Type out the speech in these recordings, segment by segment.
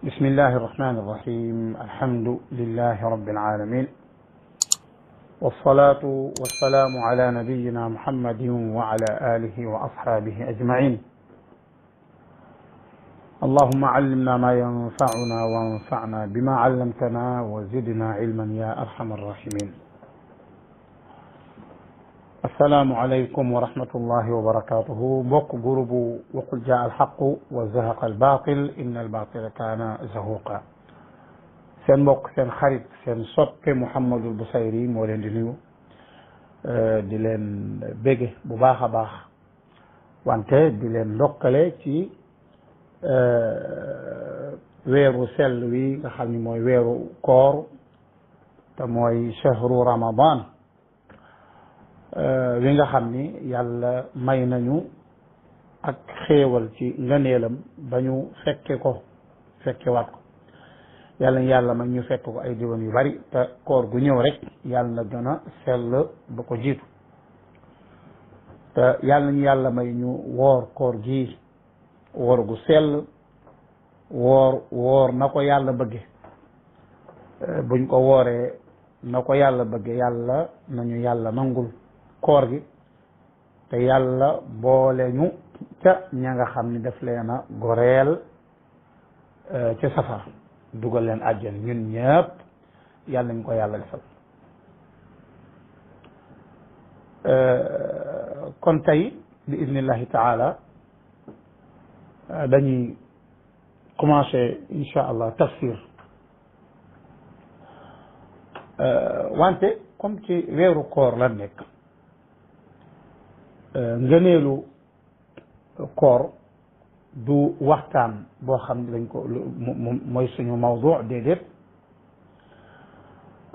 بسم الله الرحمن الرحيم. الحمد لله رب العالمين، والصلاة والسلام على نبينا محمد وعلى آله وأصحابه أجمعين. اللهم علمنا ما ينفعنا وانفعنا بما علمتنا وزدنا علما يا أرحم الراحمين. السلام عليكم ورحمة الله وبركاته. بوك جروب وقل جاء الحق وزهق الباطل إن الباطل كان زهوقا. سين بوك سين خريط سين صوب محمد البصيري مولين دي نيو دي لين بيغي بو باخا باخ وانته دي لين لوكالي تي ويرو سل وي nga xamni moy wéru koor te moy shahru ramadan wi nga xam ni yàlla may nañu ak xéewal ci ngëneelam ba ñu fekkewaat ko yàlla may ñu fekk ko ay diwan yu bari te koor gu ñëw rek yàlla na gën a sell ba ko jiitu te yàlla may ñu woor koor gi woor gu sell woor na ko yàlla bëgge buñ ko wooree na ko yàlla bëgge yàlla nañu yàlla nangul koor gi te yàlla boole ñu ca ña nga xam ni daf leen a goreel ca safara dugal leen àjjana ñun ñëpp yàlla ñu ko yàlla defal. kon tey bi idnillahi taala dañuy commencé insha allah tafsir wante comme ci weeru koor la nekk ngëneelu koor du waxtaan boo xam ne lañ ko mooy suñu mawdu déedéet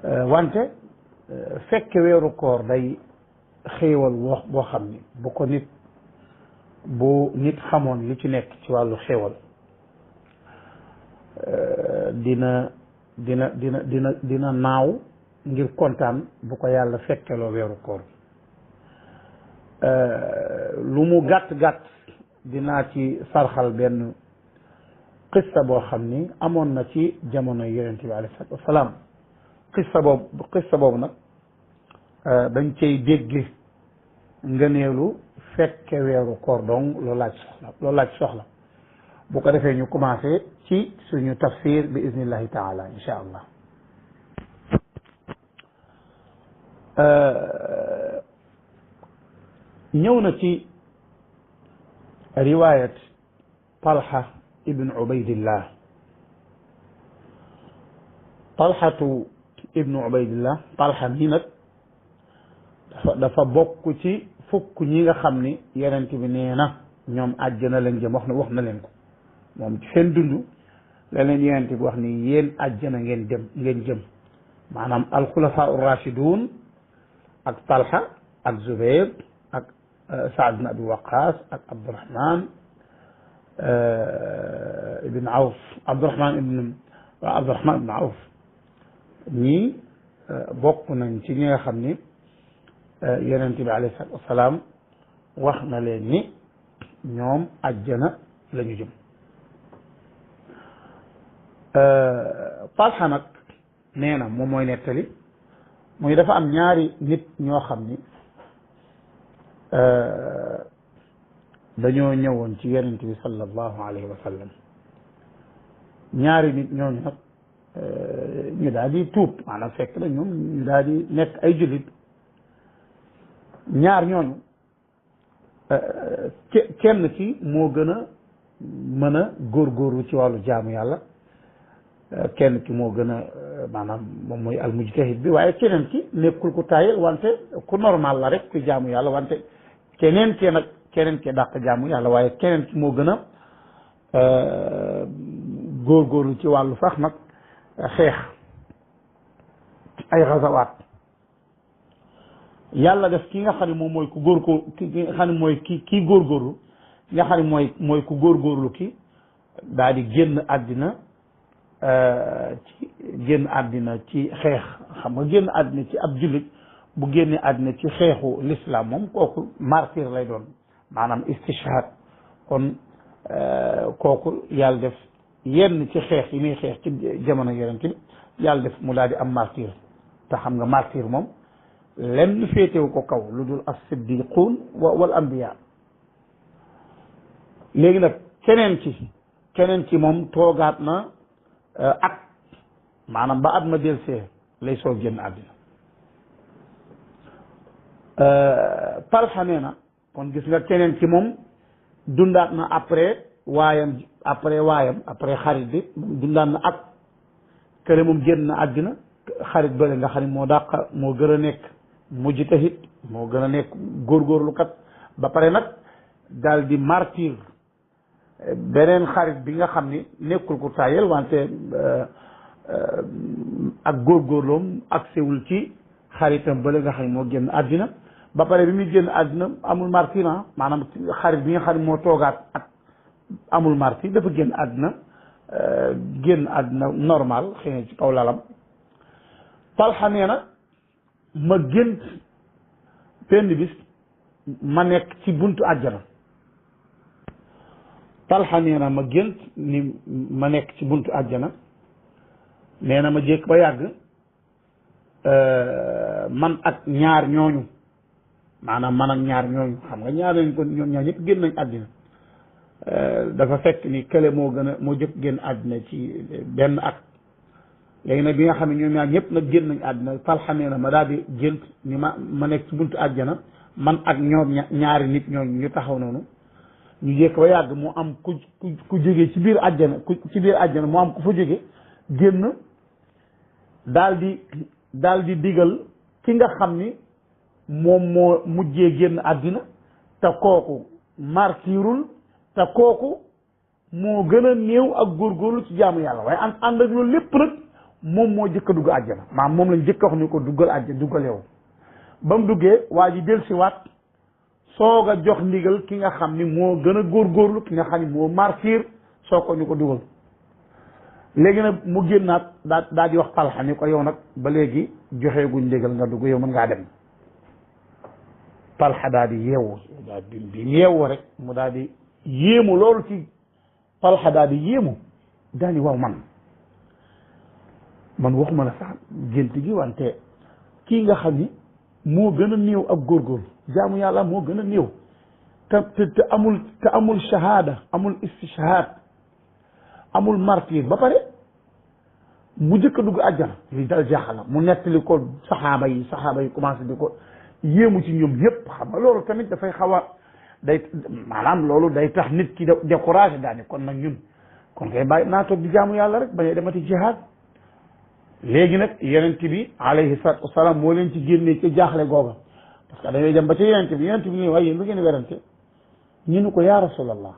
wante fekke weeru koor day xéewal boo xam ni bu nit xamoon li ci nekk ci wàllu xéewal dina naaw ngir kontaan bu ko yàlla fekkeloo weeru koor lu mu gàtt dinaa ci sarxal benn qissa boo xam ni amoon na ci jamono yonent bi alayhi salaatu wasalaam qissa boobu nag dañ cay dégg ngëneelu fekke weeru koor dong loolu laaj soxla bu ko defee ñu commencé ci suñu tafsir bi iznillahi taala insha allah. ñëw na ci riwayat Talha ibn Ubaydillah. Talhatu ibn Ubaydillah Talha mii nag dafa bokk ci fukk ñi nga xam ni yonent bi nee na ñoom àjjana leen jëm wax na leen ko moom ci seen dund la leen yonent bi wax ni yéen àjjana ngeen jëm maanaam alxulafa urrashidun ak Talha ak Zubair ak Saad bin Abi Waqas ak Abdurahman ibn Awf Abdurahman ibn Awf ñii bokk nañ ci ñi nga xam ni yonent bi alayhi salaatu wasalaam wax na leen ni ñoom àjjana la ñu jëm. Talha nag nee na moom mooy nettali muy dafa am ñaari nit ñoo xam ni dañoo ñëwoon ci yonent bi sallallahu alayhi wa sallam. ñaari nit ñooñu nag ñu daal di tuub maanaam fekk na ñoom ñu daal di nekk ay jullit. ñaar ñooñu kenn ki moo gën a mën a góorgóorlu ci wàllu jaamu yàlla kenn ki moo gën a maanaam moom mooy almujtahid bi waaye keneen ki nekkul ku taayal wante ku normal la rek ku jaamu yàlla wante keneen ki dàq jaamu yàlla waaye keneen ki moo gën a góorgóorlu ci wàllu sax nag xeex ay gazawaat yàlla def ki nga xam ne moom mooy ku ki nga xam ne mooy kii góorgóorlu ki nga xam ne mooy ku góorgóorlu ki daal di génn àddina ci xeex xam nga génn àddina ci ab jullit bu génne àddina ci xeexu l'islam moom kooku martyr lay doon maanaam istishhad kon kooku yàlla def yenn ci xeex yi muy xeex ci jamono yonent bi yàlla def mu daal di am martyr te xam nga martyr moom lenn féetewu ko kaw lu dul as-siddiquun wal anbiya léegi nag keneen ci moom toogaat na at maanaam ba at ma delsee lay soog génn àddina Talha nee na kon gis nga keneen ci moom dundaat na après xarit bi dundaat na at kële moom génn na àddina xarit bële nga xam ne moo dàq moo gën a nekk mujtahid moo gën a nekk góorgóorlu kat ba pare nag daal di martyr beneen xarit bi nga xam ni nekkul ku tayel wante ak góorgóorloom ak sewul ci xaritam bële nga xam ne moo génn àddina ba pare bi muy génn àddina amul martyr maanaam xarit bi nga xam ne moo toogaat ak amul martyr dafa génn àddina normal xëy na ci kaw lalam Talha nee na ma gént benn bis ma nekk ci buntu àjjana Talha nee na ma gént ni ma nekk ci buntu àjjana nee na ma jékk ba yàgg man ak ñaar ñooñu maanaam man ak ñaar ñooñu xam nga ñaar lañ ko ñoom ñaar ñëpp génn nañ àddina dafa fekk ni kële moo jëkk génn àddina ci benn at léegi nag bi nga xam ne ñoom ñaar ñëpp nag génn nañ àddina Talha nee na ma daal di gént ni ma nekk ci buntu àjjana man ak ñoom ñaari nit ñooñu ñu taxaw noonu ñu jékk ba yàgg mu am ku jógee ci biir àjjana mu am ku fa jóge génn daal di digal ki nga xam ni moom moo mujjee génn àddina te kooku martirul te kooku moo gën a néew ak góorgóorlu ci jaamu yàlla waaye ànd ak loolu lépp nag moom moo jëkk a dugg àjjana maanaam moom lañ jëkk a wax ni ko duggal àjjana duggal yow ba mu duggee waa ji del si waat soog a jox ndigal ki nga xam ni moo gën a góorgóorlu ki nga xam ni moo martir soo ko ñu ko dugal léegi nag mu génnaat daa di wax Talha ni ko yow nag ba léegi joxeeguñ ndigal nga dugg yow mën ngaa dem Talha daa di yeewu bi yeewu rek mu daa di yéemu loolu ci Talha daa di yéemu daa ni waaw man waxuma la sax gént gi wante kii nga xam ni moo gën a néew ak góorgóorlu jaamu yàlla moo gën a néew te amul shahada amul istishhad amul martyr ba pare mu jëkk a dugg àjjana li dal jaaxala mu nettali ko saxaaba yi commencé di ko yéemu ci ñoom ñëpp xam nga loolu tamit dafay xaw a maanaam loolu day tax nit ki découragé daal ni kon nag ñun kon kay bàyyi naa toog di jaamu yàlla rek bañ a demati jihaad léegi nag yonent bi alayhi salaatu wasalaam moo leen ci génnee ci jaaxle googa parce que dañuy dem ba ci yonent bi nii waaye yéen lu ngeen werante ñu ni ko yaa rasulallah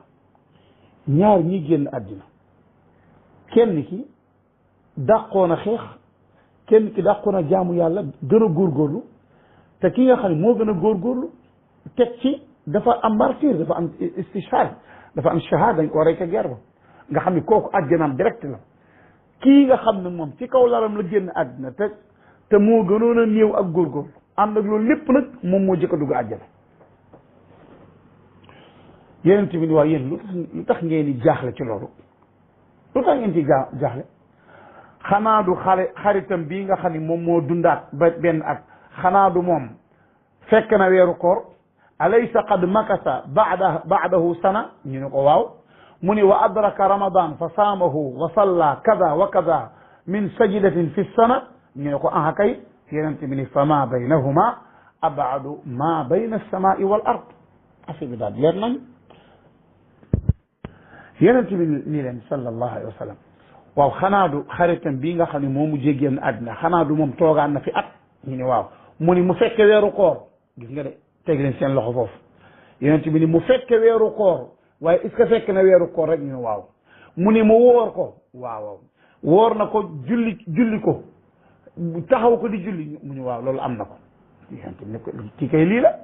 ñaar ñi génn àddina kenn ki dàqoon a xeex kenn ki dàqoon a jaamu yàlla gën a góorgóorlu te ki nga xam ne moo gën a góorgóorlu teg ci dafa am martyr dafa am istishhad dafa am shahada dañ ko rey ca guerre ba nga xam ne kooku àjjanaam direct la kii nga xam ne moom ci kaw lalam la génn àddina te moo gënoon a néew ak góorgóorlu ànd ak loolu lépp nag moom moo jëkk a dugg àjjana yonent bi ni waa yéen lu tax ngeen di jaaxle ci loolu lu tax ngeen ci jaaxle xanaa du xaritam bii nga xam ne moom moo dundaat ba benn at xanaa du moom fekk na weeru koor alaysa qad makasa baadahu sana ñu ne ko waaw mu ni wa adraka ramadan fa saamahu wa salla kada wa kada min sajdatin fi sana ñu ne ko aha kay yonent bi ni fa ma baynahuma abadu ma bayna alsamai wal ard affaire bi daal leer nañ yonent bi ni leen sallallahu alayhi wa sallam waaw xanaa du xaritam bii nga xam ne moo mujjee génn àddina xanaa du moom toogaan na fi at ñu ne waaw mu ni mu fekke weeru koor gis nga de teg leen seen loxo foofu yonent bi ni mu fekke weeru koor waaye est-ce que fekk na weeru koor rek ñu ne waaw mu ni mu woor ko waaw woor na ko julli ko taxaw ko di julli mu ni waaw loolu am na ko yonent bi ne ko ci kay lii la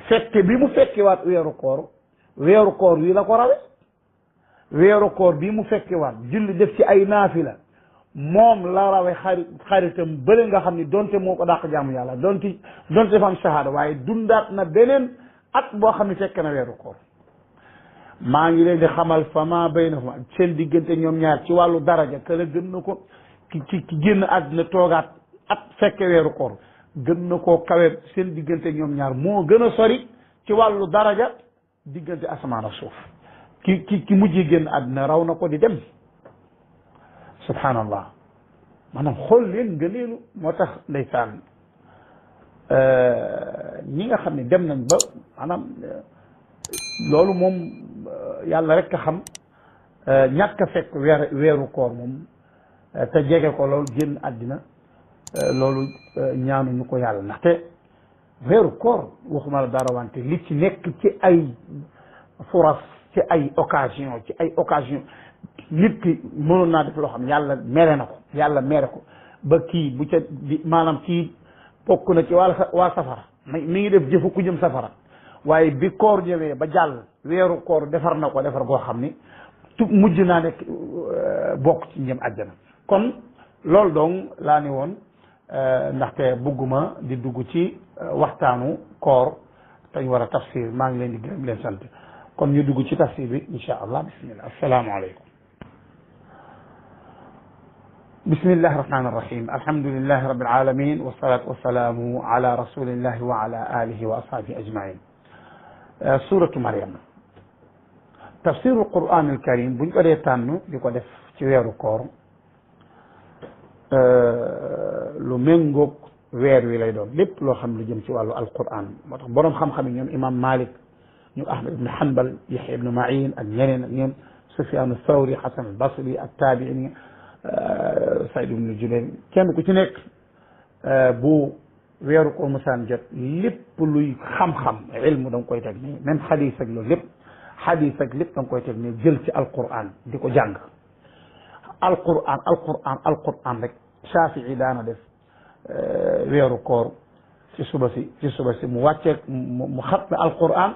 fekke bi mu fekke waat weeru koor wi la ko rawe weeru koor bii mu fekke waat julli def ci ay naafila moom la rawe xaritam bële nga xam ni donte moo ko dàq jaamu yàlla donte dafa am shahada waaye dundaat na beneen at boo xam ne fekk na weeru koor maa ngi leen di xamal fa ma baynahuma seen diggante ñoom ñaar ci wàllu daraja kala gën na ko ki génn àddina toogaat at fekke weeru koor gën na koo kawe seen diggante ñoom ñaar moo gën a sori ci wàllu daraja diggante asamaan ak suuf ki mujj génn àddina raw na ko di dem subhanallah maanaam xool leen ngëneelu moo tax ndeysaan ñi nga xam ne dem nañ ba maanaam loolu moom yàlla rek a xam ñàkk a fekk weeru koor moom te jege ko loolu génn àddina loolu ñaanuñu ko yàlla ndaxte weeru koor waxuma la dara wante li ci nekk ci ay furas ci ay occasion nit ki mënoon naa def loo xam yàlla mere na ko yàlla mere ko ba kii bu ca maanaam kii bokk na ci waa safara mi ngi def jëfu ku jëm safara waaye bi koor ñëwee ba jàll weeru koor defar na ko defar goo xam ni mujj naa nekk bokk ci njëm àjjana kon loolu dong laa ni woon ndaxte bugguma di dugg ci waxtaanu koor tañ war a tafsir maa ngi leen di gërëm leen sant kon ñu dugg ci tafsir bi insha allah bismillah assalaamu aleykum bismillahi rahmani irrahim alhamdulilahi rabbil alamin wassalatu wassalamu ala rasulillahi wa ala alihi wa ashabihi ajmain suratu Maryam tafsirul quran al karim buñ ko dee tànn di ko def ci weeru koor lu méngoog weer wi lay doon lépp loo xam lu jëm ci wàllu alquran moo tax boroom xam-xam yi ñoom imam Malik ñu Ahmad ibn Hanbal Yahya ibn Ma'in ak ñeneen ak ñoom Sufyan Thawri Hasan al Basri ak taabiin Saïd ibn Jubayr kenn ku ci nekk bu weeru koor musaan jot lépp luy xam-xam ilmu da nga koy teg nii même xadis ak loolu lépp xadis ak lépp da nga koy teg nii jël ci alquran di ko jàng alquran rek Shafii daana def weeru koor ci suba si mu wàccee mu xatme alquran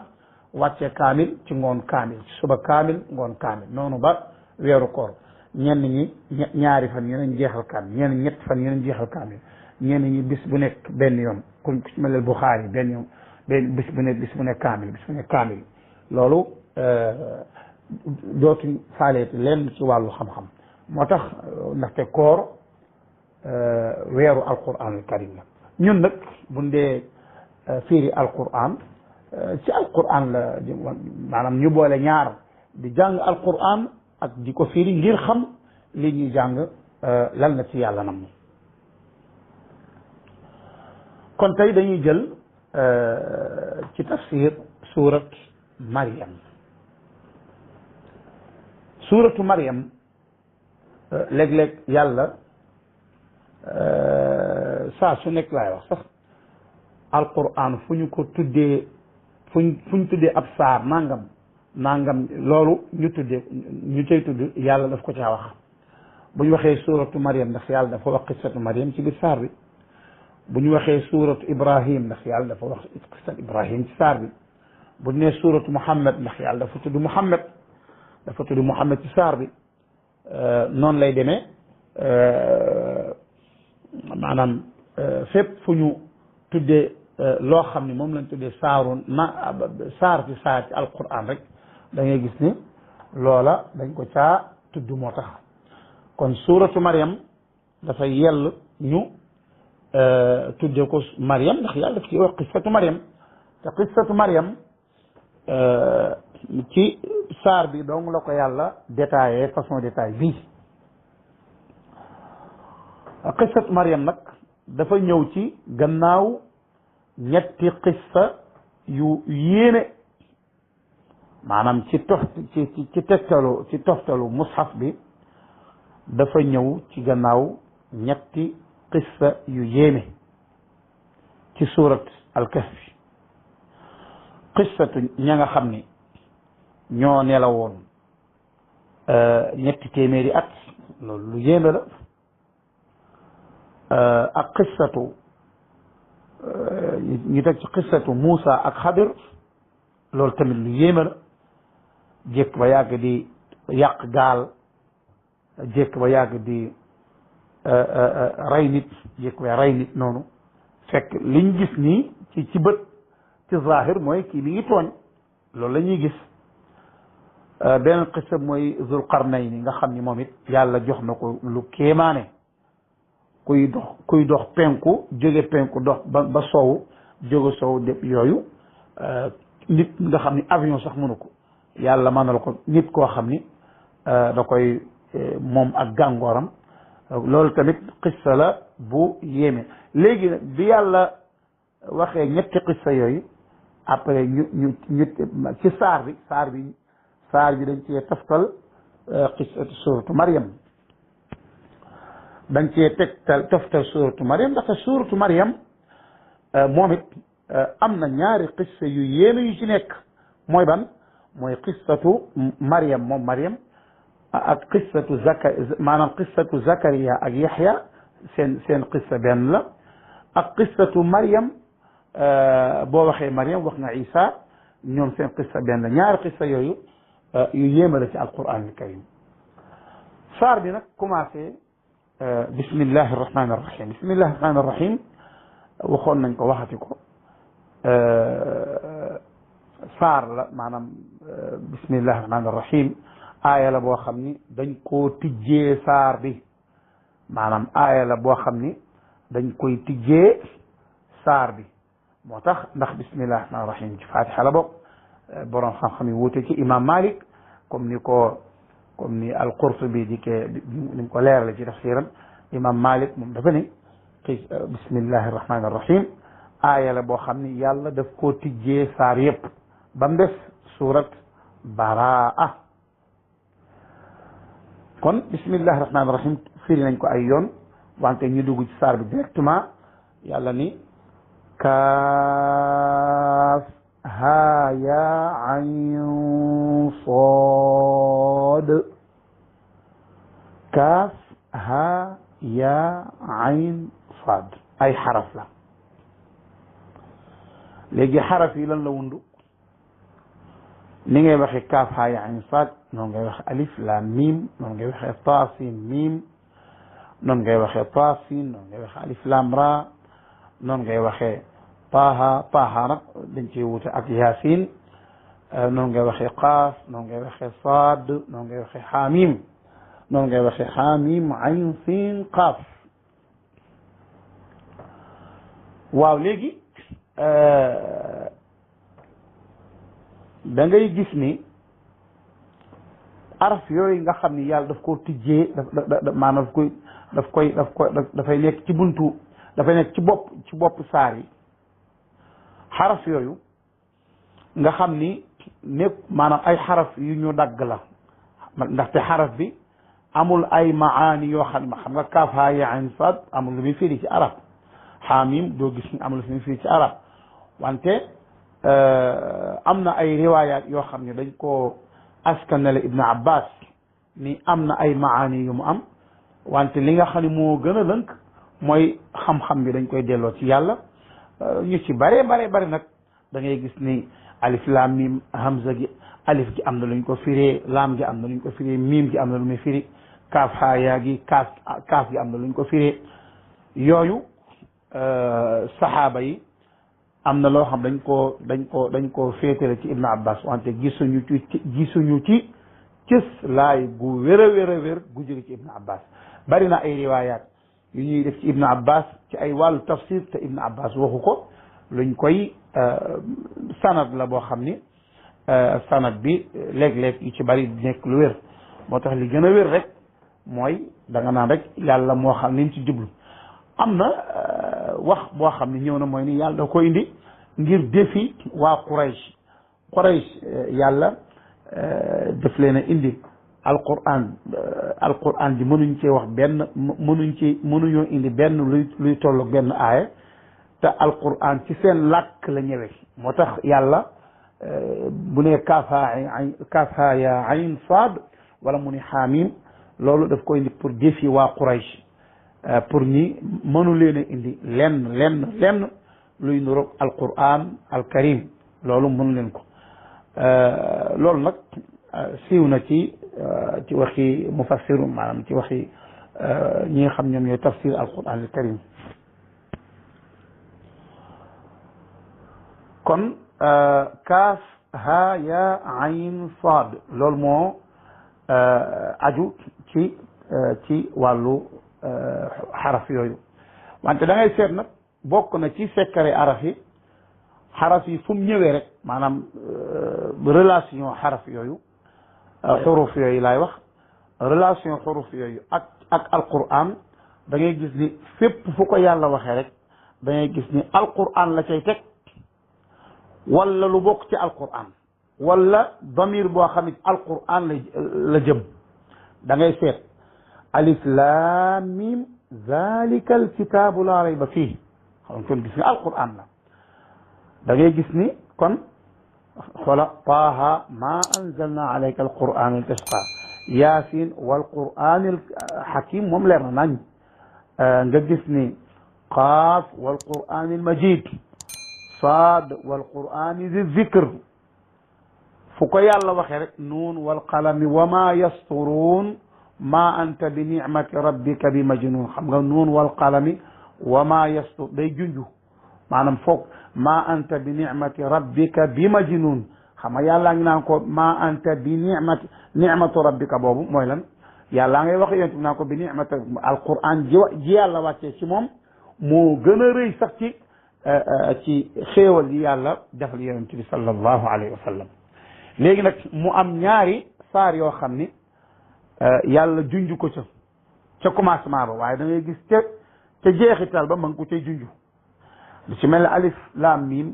wàccee kaamil ci ngoon kaamil ci suba kaamil ngoon kaamil noonu ba weeru koor ñenn ñi ñaari fan yeneen jeexal kaamil ñenn ñetti fan yeneen jeexal kaamil ñenn ñi bis bu nekk benn yoon ku ci mel ne Buxaari benn yoon bis bu nekk kaamil loolu dootuñ faaleeti lenn ci wàllu xam-xam moo tax ndaxte koor weeru alquranul karim la ñun nag buñ dee fiiri alquran ci alquran la maanaam ñu boole ñaar di jàng alquran ak di ko fiiri ngir xam li ñuy jàng lan la ci yàlla nam kon tey dañuy jël ci tafsir surat Maryam suratu Maryam léeg-léeg yàlla saa su nekk laay wax sax alquran fu ñu ko tuddee fu ñu tuddee ab saar nangam loolu ñu cay tudd yàlla daf ko caa wax bu ñu waxee suratu Maryam ndax yàlla dafa wax qissatu Maryam ci biir saar bi bu ñu waxee suratu Ibrahim ndax yàlla dafa wax qissatu Ibrahim ci saar bi bu ñu nee suratu Muhammad ndax yàlla dafa tudd Muhammad ci saar bi noonu lay demee maanaam fépp fu ñu tuddee loo xam ne moom lañ tuddee saar ci alquran rek da ngay gis ni loola dañ ko caa tudd moo tax kon suratu Maryam dafa yell ñu tuddee ko Maryam ndax yàlla daf ci wax qissatu Maryam te qissatu Maryam ci saar bi donc la ko yàlla détaillé façon détail bii qissatu Maryam nag dafa ñëw ci gannaaw ñetti qissa yu yéene maanaam ci toftalu mushaf bi dafa ñëw ci gannaaw ñetti qissa yu yéeme ci surat al-Kahf qissatu ña nga xam ni ñoo nelawoon ñetti téeméeri at loolu lu yéeme la ak qissatu ñu teg ci qissatu Muusa ak Xadir loolu tamit lu yéeme la jékk ba yàgg di yàq gaal jékk ba yàgg di rey nit jékk ba rey nit noonu fekk liñ gis nii ci bët ci zahir mooy kii mi ngi tooñ loolu la ñuy gis beneen qissa mooy Zul Qarnayni nga xam ni moom it yàlla jox na ko lu kéemaane kuy dox penku jóge penku dox ba sowu jóge sowu dépp yooyu nit nga xam ni avion sax mënu ko yàlla mënal ko nit koo xam ni da koy moom ak gàngooram loolu tamit qissa la bu yéeme léegi nag bi yàlla waxee ñetti qissa yooyu après ñu ci saar bi dañ cee taftal qissatu suratu Maryam dañ cee taftal suratu Maryam ndaxte suratu Maryam moom it am na ñaari qissa yu yéeme yu ci nekk mooy ban mooy qissatu Maryam moom Maryam ak qissatu qissatu Zakariya ak Yaxya seen qissa benn la ak qissatu Maryam boo waxee Maryam wax nga Isa ñoom seen qissa benn la ñaari qissa yooyu yu yéeme la ci alquran al karim saar bi nag commencé bismillahi arrahmani arrahim bismillahi arrahmani arrahim waxoon nañ ko waxati ko saar la maanaam bismillahi arrahmani arrahim aaya la boo xam ni dañ koo tijjee saar bi maanaam aaya la boo xam ni dañ koy tijjee saar bi moo tax ndax bismillahi arrahmani arrahim ci fatiha la bokk borom xam-xam yi wuute ci imam Malik comme ni al-Qurtubi di ni mu ko leerale ci tafsiram imam Malik moom dafa ne bismillahi arrahmani arrahim aaya la boo xam ni yàlla daf koo tijjee saar yëpp ba mu des surat Baraa kon bismillahi arrahmani arrahim firi nañ ko ay yoon wante ñu dugg ci saar bi directement yàlla ni kaaf haa yaa ayn saad kaaf haa yaa ayn saad ay xaraf la léegi xaraf yi lan la wundu ni ngay waxe kaaf haa yaa ayn saad noonu ngay waxe alif laam miim noonu ngay waxe taa siin miim noonu ngay waxe taa siin noonu ngay waxe alif laam raa noonu ngay waxe taaha nag dañ ciy wute ak yaasin noonu ngay waxe qaaf noonu ngay waxe saad noonu ngay waxe xaamim noonu ngay waxe xaamim ayn siin qaaf waaw léegi da ngay gis ni araf yooyu nga xam ni yàlla daf koo tijjee maanaam dafay nekk ci buntu dafay nekk ci bopp saar yi xaraf yooyu nga xam ni nekk maanaam ay xaraf yu ñu dagg la ndaxte xaraf bi amul ay maani yoo xam nga kaaf haa yaa ayn saad amul lu muy firi ci arab xaamim doo gis ni amul lu muy firi ci arab wante am na ay riwaayaat yoo xam ne dañ koo askanale Ibn Abbas ni am na ay maani yu mu am wante li nga xam ne moo gën a lënk mooy xam-xam bi dañ koy delloo ci yàlla ñu ci bare nag da ngay gis ni alif laam miim hamza gi alif gi am na luñ ko firee laam gi am na luñ ko firee miim gi am na lu muy firi kaaf haa yaa gi kaaf gi am na luñ ko firee yooyu saxaaba yi am na loo xam dañ koo féetale ci Ibn Abbas wante gisuñu ci cës laay gu wér a wér gu jóge ci Ibn Abbas bari na ay riwaayaat yu ñuy def ci Ibn Abbas ci ay wàllu tafsir te Ibn Abbas waxu ko luñ koy sanad la boo xam ni sanad bi léeg-léeg yu ci bari nekk lu wér moo tax li gën a wér rek mooy da nga naan rek yàlla moo xam ni mu ci jublu am na wax boo xam ne ñëw na mooy ni yàlla da ko indi ngir défi waa Quraysh yàlla daf leen a indi alquran ji mënuñ cee wax benn mënuñoo indi benn luy tolloog benn aaya te alquran ci seen làkk la ñëwee moo tax yàlla bu ne kaaf haa yaa ayn saad wala mu ne xaamim loolu daf ko indi pour défi waa Quraysh pour ñi mënu leen a indi lenn luy nuroog alquran alkarim loolu mënu leen ko loolu nag siiw na ci waxi mufassiru maanaam ci waxi ñi nga xam ñoom ñooy tafsir alquran alkarim kon kaaf ha ya ayn sad loolu moo aju ci wàllu xaraf yooyu wante da ngay seet nag bokk na ci sekkare araf yi xaraf yi fu mu ñëwee rek maanaam relation xaraf yooyu xuruf yooyu laay wax relation xuruf yooyu ak alquran da ngay gis ni fépp fu ko yàlla waxee rek da ngay gis ni alquran la cay teg wala lu bokk ci alquran wala damir boo xam ne alquran la jëm da ngay seet alif laam mim zalika alkitabu la rayba fii xam kon gis ni alquran la da ngay gis ni kon xoola taaha ma anzalna alayka alquran litashqa yaasin walquran alhakim moom leer na nañ nga gis ni qaaf walquran almajid saad walquran di zikr fu ko yàlla waxee rek nuun walqalami wa ma yasturuun ma anta bi nicmati rabbika bi majnun xam nga nuun walqalami wa ma yastur day junju maanaam foog ma anta bi nicmati rabbika bi majnun xam nga yàllaa ngi naan ko ma anta bi nicmatu rabbika boobu mooy lan yàllaa ngay wax yonent bi naan ko bi nicmati alquran ji yàlla wàccee ci moom moo gën a rëy sax ci xéewal yi yàlla defal yonent bi sallallahu alayhi wa sallam léegi nag mu am ñaari saar yoo xam ni yàlla junj ko ca commencement ba waaye da ngay gis ca jeexital ba ma ngi ko cay junj lu ci mel ne alif laam miim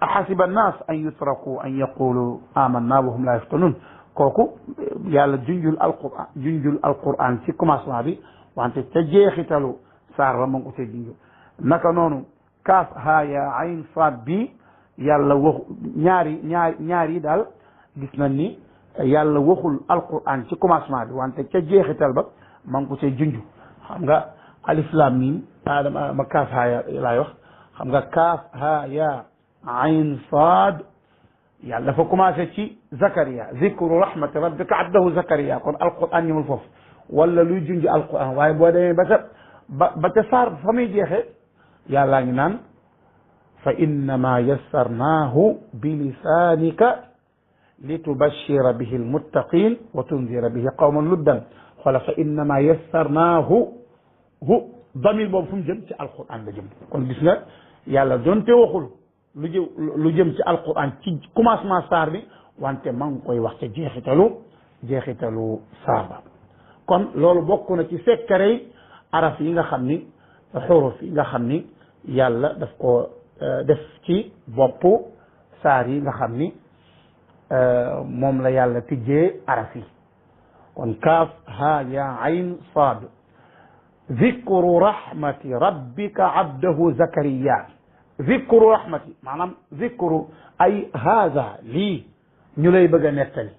ahasiba annaas an yutraku an yaqulu amanna wa hum la yaftanun kooku yàlla junjul alquran ci commencement bi wante ca jeexitalu saar ba ma ngi ko cay junj naka noonu kaaf haa yaa ayn saad bi yàlla waxu ñaar yi daal gis nañ ni yàlla waxul alquran ci commencement bi wante ca jeexital ba ma ngi ko cay junj xam nga alif lam mim ma kaaf haa ya laay wax xam nga kaaf haa ya ayn saad yàlla dafa commencé ci Zakaria zikru rahmati rabbika abdahu Zakaria kon alquran ñëmul foofu wala luy junj alquran waaye boo demee ba ca saar fa muy jeexee yàllaa ngi naan fa innama yassarnaahu bi lisaanika litubashira bihi almuttaqin wa tunzira bihi qawman luddan xoola fa innama yassarnaahu damir boobu fu mu jëm ci alquran la jëm kon gis nga yàlla doonte waxul lu jëm ci alquran ci commencement saar bi wante ma ngi koy wax ca jeexitalu saar ba kon loolu bokk na ci sekkarey araf yi nga xam ni xuruf yi nga xam ni yàlla daf ko def ci boppu saar yi nga xam ni moom la yàlla tijjee araf yi kon kaaf haa yaa ayn saad zikru rahmati rabbika abdahu Zakariya zikru rahmati maanaam zikru ay haada lii ñu lay bëgg a nettali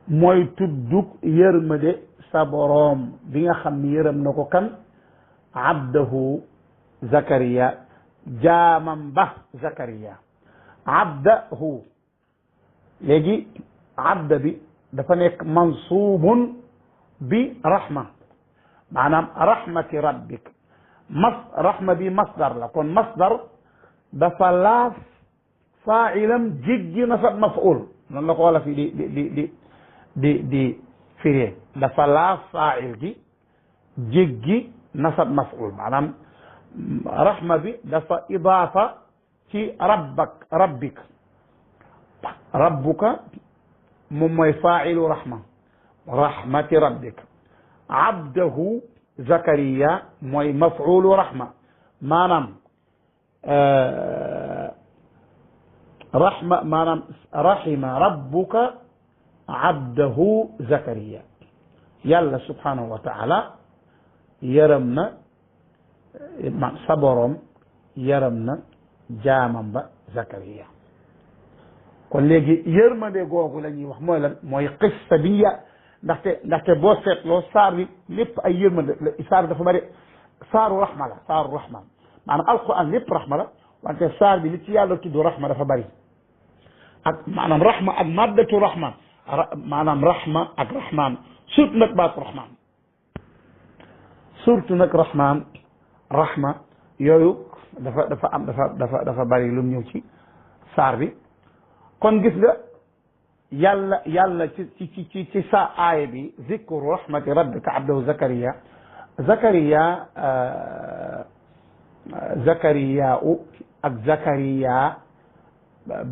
mooy tuddug yërmande sa boroom bi nga xam ni yërëm na ko kan abdahu Zakariya jaamam ba Zakariya abdahu léegi abda bi dafa nekk mansuubun bi rahma maanaam rahmati rabbik rahma bi masdar la kon masdar dafa laaf faailam jéggi nasab maf'ul noonu la ko wala fi di firee dafa laaf faail gi jéggi nasab maf'ul maanaam rahma bi dafa idaafa ci rabbik rabbuka moom mooy faa'ilu rahma rahmati rabbik abdahu Zakariya mooy maf'ulu rahma maanaam rahma maanaam rahima rabbuka abdahu Zakariya yàlla subhanahu wa ta'ala yërëm na sa boroom yërëm na jaamam ba Zakariya kon léegi yërmande googu la ñuy wax mooy lan mooy qissa bi ndaxte boo seetloo saar bi lépp ay yërmande saar dafa bari saaru rahma la saaru rahma maanaam alquran lépp rahma la wante saar bi li ci yàlla tudd rahma dafa bari ak maanaam rahma ak maddatu rahma maanaam rahma ak rahman surtout nag baatu rahman surtout nag rahman rahma yooyu dafa bari lu mu ñëw ci saar bi kon gis nga yàlla ci sa aaya bi zikru rahmati rabbika abdahu zakariya u ak zakariya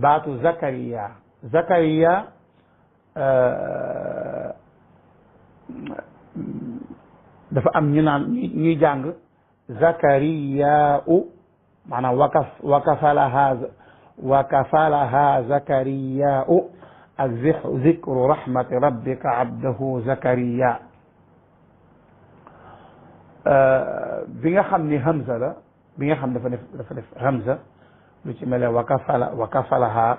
baatu zakariya dafa am ñu naan ñuy jàng zakariya u maanaam wakafalaha zakariya u ak zikru rahmati rabbika abdahu zakariya bi nga xam ni hamza la bi nga xam dafa def hamza lu ci mel ne wakafalaha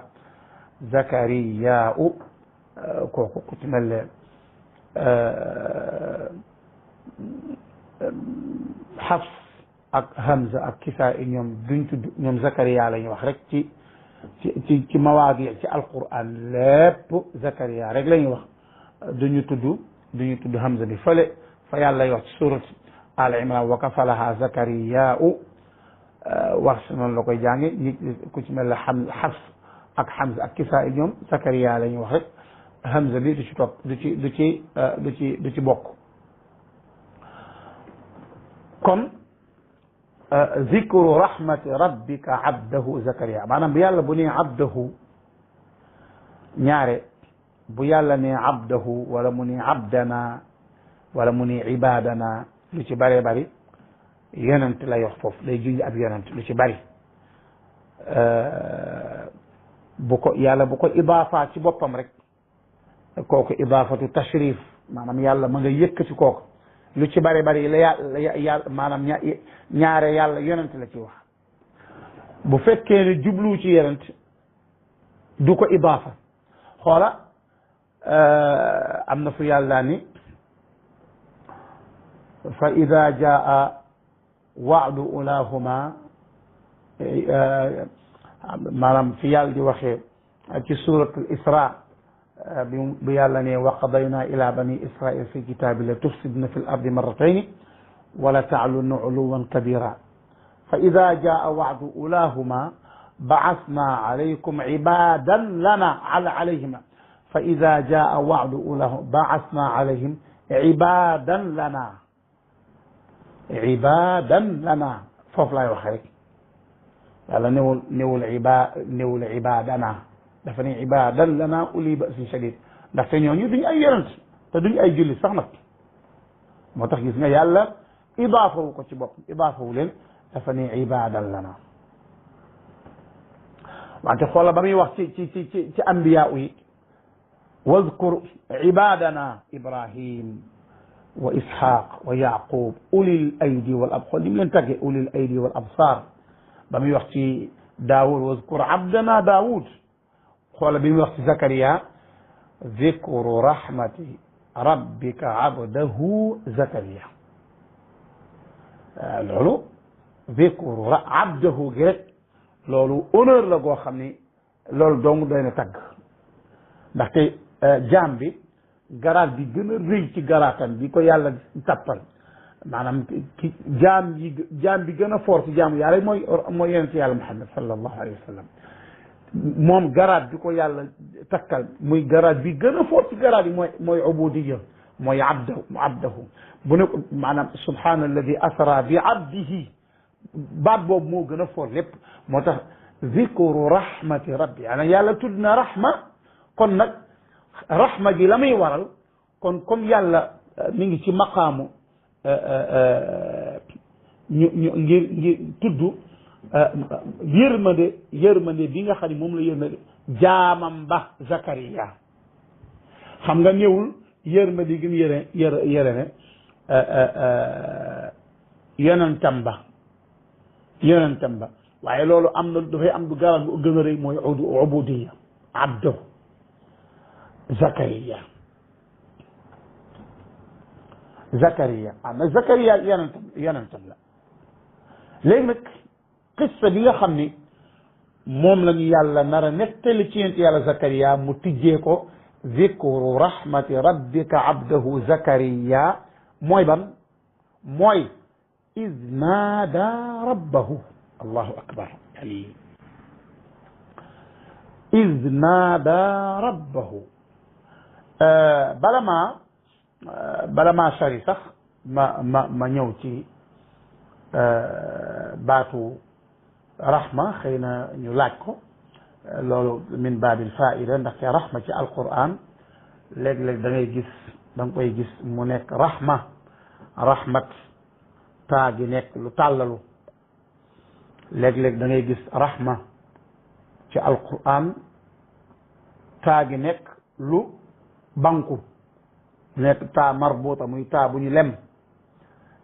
zakariya u kooku ku ci mel ne Hafs ak Hamza ak Kisaa ñoom duñ tudd ñoom Zakariya la ñuy wax rek ci mawaadi ci alquran lépp Zakariya rek la ñuy wax duñu tudd Hamza bi fële fa yàlla wax ci surat Al Imran wa kafalaha Zakariya wax si noonu la koy jànge ku ci mel ne Hafs ak Hamza ak Kisaa ñoom Zakariya la ñuy wax rek Hamza bi du ci topp du ci bokk. kon zikru rahmati rabbika abdahu zakariya maanaam bu yàlla bu nee abdahu ñaare bu yàlla nee abdahu wala mu nee abdana wala mu nee ibadana lu ci bëree bëri yonent lay wax foofu lay junj ab yonent lu ci bëri yàlla bu ko idaafa ci boppam rek kooku idaafatu tashrif maanaam yàlla ma nga yëkkati kooku lu ci bari bari la yàlla maanaam ñaare yàlla yonent la ci wax bu fekkee ne jublu ci yonent du ko idaafa xoola am na fu yàlla ni fa ida jaa waadu ulahuma maanaam fi yàlla di waxee ci suratul isra bi yàlla ne wa qadayna ila bani israil fi kitabi la tufsidna fi l ardi marratayni wala taalunna uluwan kabira fa ida jaa wacdu ulahuma baasna alaykum ibadan lana alayhima fa ida jaa wacdu ulahuma baasna alayhim ibadan lana foofu laay wax rek yàlla newul ibadana dafa ne ibadan lana uli ba'sin shadid ndaxte ñooñu duñ ay yonent te duñ ay jullit sax nag moo tax gis nga yàlla idaafawu ko ci bopp idaafawu leen dafa ne ibadan lana wante xoola ba muy wax ci anbiya yi wadkur ibadana ibrahim wa ishaq wa yaqub ulil aydi wal absar xool ni mu leen tàggee ulil aydi wal absar ba muy wax ci daawud wadkur abdana daawud xoola bi mu wax ci Zakariya zikru rahmati rabbika abdahu Zakariya loolu zikru abdahu gi rek loolu honneur la goo xam ni loolu dong doy na tagg ndaxte jaam bi garaat bi gën a rëy ci garaatam bi ko yàlla tappal maanaam jaam bi gën a fort ci jaamu yàlla mooy yonent yàlla Muhammad sallallahu alayhi wa sallam moom garaat bi ko yàlla takkal muy garaat bi gën a fort ci garaat yi mooy ubudiya mooy abdahu bu ne maanaam subhaana alladi asra bi abdihi baat boobu moo gën a fort lépp moo tax zikru rahmati rabbi maanaam yàlla tudd na rahma kon nag rahma gi la muy waral kon comme yàlla mi ngi ci maqaamu ngir tudd yërmande bi nga xam ne moom la yërmande jaamam ba Zakariya xam nga néewul yërmande gi mu yëre ne yonentam ba waaye loolu am na dafay am du garab bu gën a rëy mooy ubudiya abdo Zakariya am na Zakariya yonentam la léegi nag qissa bi nga xam ni moom la ñu yàlla nar a nettali ci yonent yàlla Zakariya mu tijjee ko zikru rahmati rabbika abdahu Zakariya mooy ban mooy iz naada rabbahu allahu akbar iz naada rabbahu bala maa sari sax ma ñëw ci baatu rahma xëy na ñu laaj ko loolu min baabil faida ndaxte rahma ci alquran léeg-léeg da ngay gis da nga koy gis mu nekk rahmat taa gi nekk lu tàllalu léeg-léeg da ngay gis rahma ci alquran taa gi nekk lu banku nekk taa marbuta muy taa bu ñu lem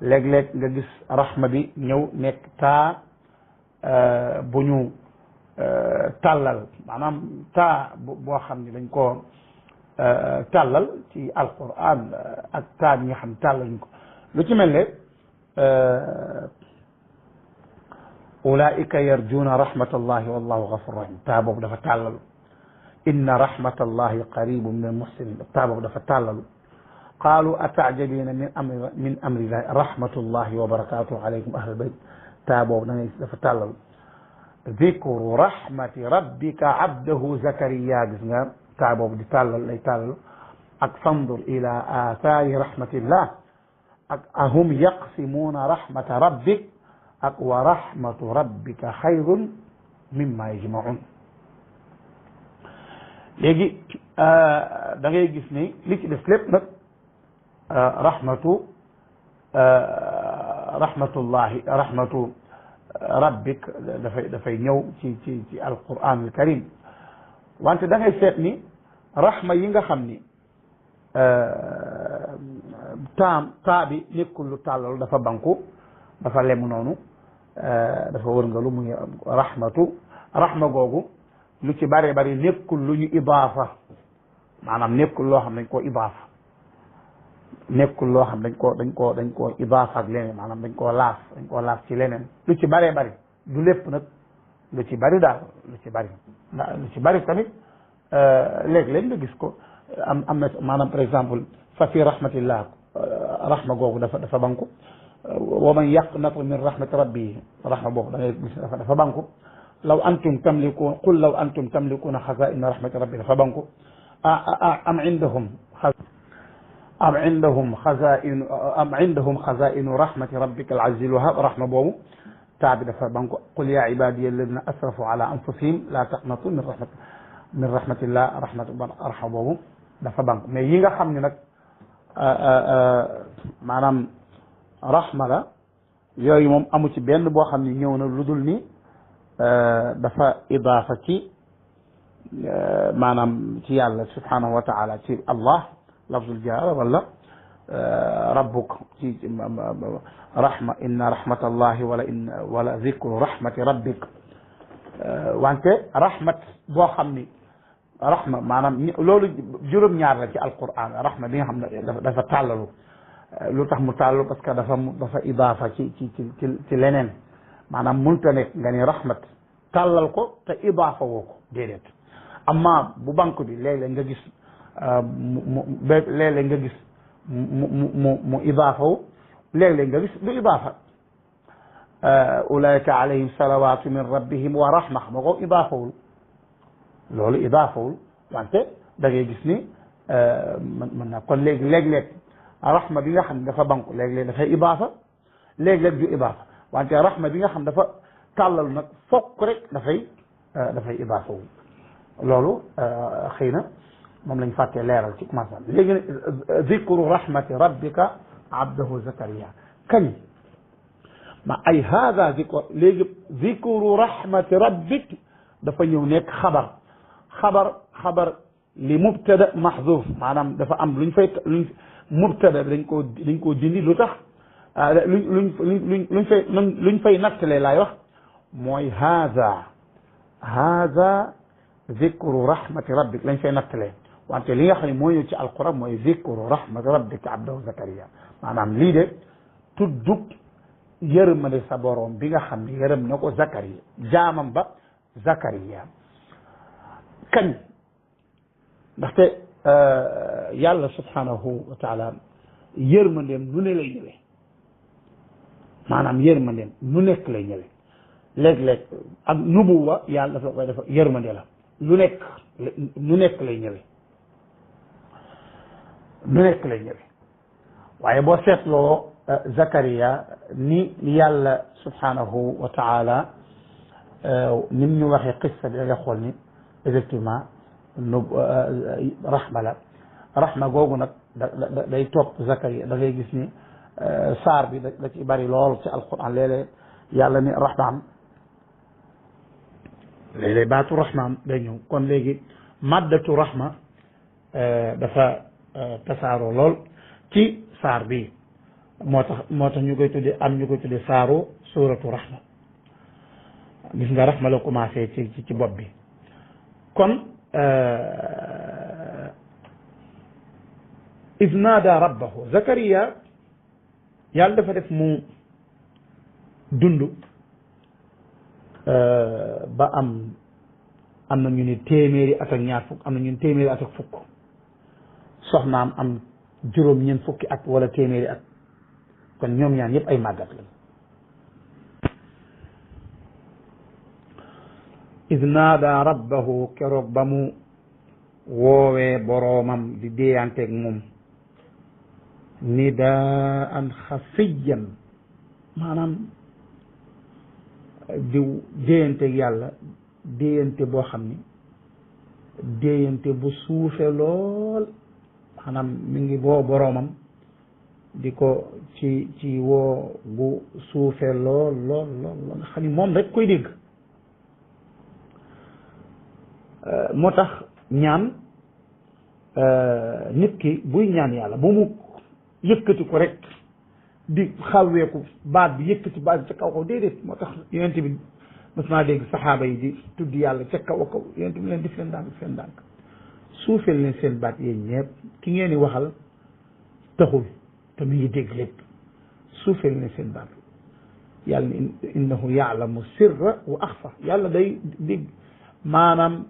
léeg-léeg nga gis rahma bi ñëw nekk taa bu ñu tàllal maanaam taa boo xam ne dañ koo tàllal ci alquran ak taa bi nga xam ne tàllaluñ ko lu ci mel ne ulaika yarjuna rahmatallahi wallahu ghafur rahim taa boobu dafa tàllalu inna rahmatallahi qaribun min almuhsinin taa boobu dafa tàllalu qaalu ataajabina min amrillahi rahmatullahi wa barakatuhu alaykum ahlal bayt taa boobu da ngay dafa tàllalu dikru rahmati rabbika abdahu zakariya gis nga taa boobu di tàllal lay tàllal ak fandur ila athari rahmatillah ak ahum yaqsimuuna rahmata rabbik ak wa rahmatu rabbika xayrun mimma yajmaun léegi da ngay gis ni li ci def lépp nag rahmatu rabbik dafay ñëw ci alquran al karim wante da ngay seet ni rahma yi nga xam ni taa bi nekkul lu tàllalu dafa banku dafa lemu noonu dafa wërngalu muy rahma googu lu ci bëree bëri nekkul lu ñu idaafa maanaam nekkul loo xam dañ koo idaafa nekkul loo xam dañ koo idaafa ak leneen maanaam dañ koo laaf ci leneen lu ci bëree bëri du lépp nag lu ci bëri daal lu ci bëri tamit léeg-léeg nga gis ko am na maanaam par exemple fa fi rahmatillah rahma googu dafa banku wa man yaqnatu min rahmati rabbi rahma boobu da ngay gis dafa banku law antum tamlikun qul law antum tamlikuna xazaina rahmati rabbi dafa banku am indahum xazainu rahmati rabbika al azizil wahhab rahma boobu taa bi dafa banku qul ya ibadiya alladina asrafu ala anfusihim la taqnatu min rahmatillah rahma boobu dafa banku mais yi nga xam ne nag maanaam rahma la yooyu moom amu ci benn boo xam ne ñëw na lu dul ni dafa idaafa ci maanaam ci yàlla subhanahu wa taala ci allah lafzul jalala wala rabbuk ci rahma inna rahmatallahi wala zikru rahmati rabbik wante rahmat boo xam ni rahma maanaam loolu juróom-ñaar la ci alquran rahma bi nga xam ne dafa tàllalu lu tax mu tàllalu parce que dafa idaafa ci leneen maanaam mënta nekk nga ni rahmat tàllal ko te idaafa woo ko déedéet amma bu banque bi léeg-léeg nga gis léeg-léeg nga gis mu idaafa wu léeg-léeg nga gis du idaafa ulaika alayhim salawatu min rabbihim wa rahma ma ko idaafawul loolu idaafawul wante da ngay gis ni mën na kon léeg-léeg rahma bi nga xam ne dafa banku léeg-léeg dafay idaafa léeg-léeg du idaafa wante rahma bi nga xam dafa tàllalu nag fokk rek dafay idaafawu loolu xëy na moom lañ fàttee leeral ci commencement bi léegi nag zikru rahmati rabbika abdahu zakariya kañ ma ay hada zikru léegi zikru rahmati rabbik dafa ñëw nekk xabar li mubtada mahzuf maanaam dafa am luñ mubtada dañ koo dindi lu tax luñ fay nattalee laay wax mooy hada zikru rahmati rabbik lañ fay nattalee wante li nga xam ne moo ñëw ci alquran mooy zikru rahmati rabbika abdahu zakariya maanaam lii de tuddug yërmande sa boroom bi nga xam ne yërëm na ko zakariya jaamam ba zakariya kañ ndaxte yàlla subhanahu wa taala yërmandeem nu ne lay ñëwee maanaam yërmandeem nu nekk lay ñëwee léeg-léeg ak nubuwa yàlla dafa koy def yërmande la lu nekk lu nekk lay ñëwee lu nekk lay ñëwee waaye boo seetloo Zakariya ni yàlla subhanahu wa taala ni ñu waxee qissa bi da nga xool ni effectivement rahma la rahma googu nag day topp Zakariya da ngay gis ni saar bi da ci bari lool ci alquran léeg-léeg yàlla ni rahman léeg-léeg baatu rahman day ñëw kon léegi maddatu rahma dafa tasaaroo lool ci saar bi moo tax ñu koy tuddee am ñu koy tuddee saaru suuratu rahma gis nga rahma la commencé ci bopp bi kon iz naada rabbahu Zakariya yàlla dafa def mu dund ba am na ñu ni téeméeri at ak ñaar fukk am na ñu ni téeméeri at ak fukk soxnaam am juróom-ñeent fukki at wala téeméeri at kon ñoom ñaan yëpp ay màggat lañ iz naada rabbahu keroog ba mu woowee boroomam di déeyanteeg moom nidaan xafiyan maanaam di déeyanteeg yàlla déeyante boo xam ni déeyante bu suufe lool maanaam mi ngi woo boroomam di ko ci woo bu suufe lool nga xam ni moom rek koy dégg moo tax ñaan nit ki buy ñaan yàlla bu mu yëkkati ko rek di xawweeku baat bi yëkkati baat bi ca kaw déedéet moo tax yonent bi mas naa dégg saxaaba yi di tudd yàlla ca kaw a kaw yonent bi leen def leen ndànk suufeel leen seen baat yéen ñëpp ki ngeen di waxal taxul te mu ngi dégg lépp suufeel leen seen baat yàlla ne innahu yaalamu sirra wa axfa yàlla day dégg maanaam